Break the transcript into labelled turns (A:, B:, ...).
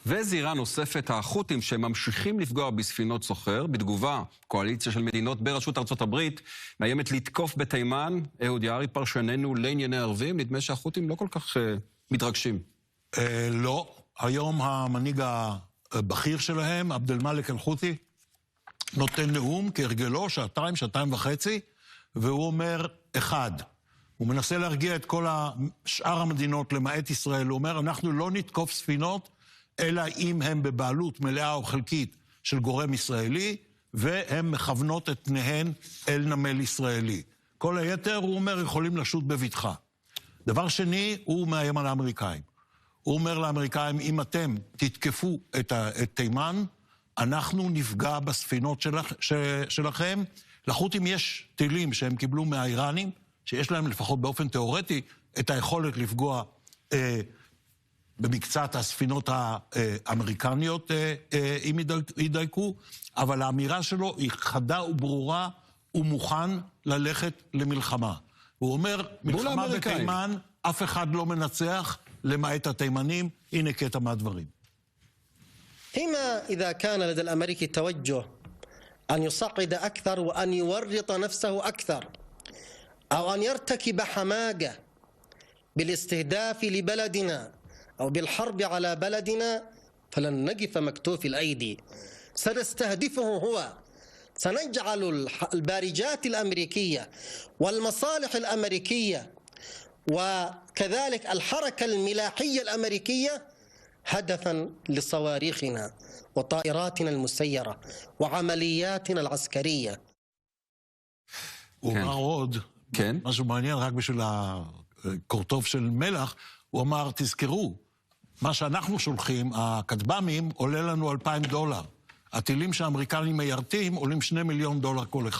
A: וזירה נוספת, החות'ים שממשיכים לפגוע בספינות סוחר. בתגובה, קואליציה של מדינות בראשות ארצות הברית מאיימת לתקוף בתימן. אהוד יערי, פרשננו לענייני ערבים, נדמה שהחות'ים לא כל כך מתרגשים.
B: לא. היום המנהיג הבכיר שלהם, עבד אל-מאלכ אל-חות'י, נותן נאום כהרגלו, שעתיים וחצי, והוא אומר אחד. הוא מנסה להרגיע את כל שאר המדינות למעט ישראל. הוא אומר, אנחנו לא נתקוף ספינות, אלא אם הם בבעלות מלאה או חלקית של גורם ישראלי, והם מכוונות את פניהן אל נמל ישראלי. כל היתר, הוא אומר, יכולים לשוט בבטחה. דבר שני, הוא מאיים על האמריקאים. הוא אומר לאמריקאים, אם אתם תתקפו את תימן, אנחנו נפגע בספינות שלכם. לחות'ים יש טילים שהם קיבלו מהאיראנים, שיש להם לפחות באופן תיאורטי את היכולת לפגוע במקצת הספינות האמריקניות אם ידייקו, אבל האמירה שלו היא חדה וברורה, הוא מוכן ללכת למלחמה. הוא אומר, מלחמה בתימן, אף אחד לא מנצח, למעט התימנים. הנה קטע מהדברים.
C: فيما إذا كان لدى الأمريكي توجه أن يصعد أكثر وأن يورط نفسه أكثر أو أن يرتكب حماقة بالاستهداف لبلدنا أو بالحرب على بلدنا فلن نقف مكتوف الأيدي. سنستهدفه هو. سنجعل البارجات الأمريكية والمصالح الأمريكية وكذلك الحركة الملاحية الأمريكية هدفا لصواريخنا وطائراتنا المسيرة وعملياتنا العسكرية.
B: הוא אמר עוד, משהו מעניין רק בשביל הקורטוב של מלח, הוא אמר, תזכרו, מה שאנחנו שולחים, הכטב"מים, עולה לנו $2,000. הטילים שהאמריקנים מיירטים עולים $2 מיליון כל אחד.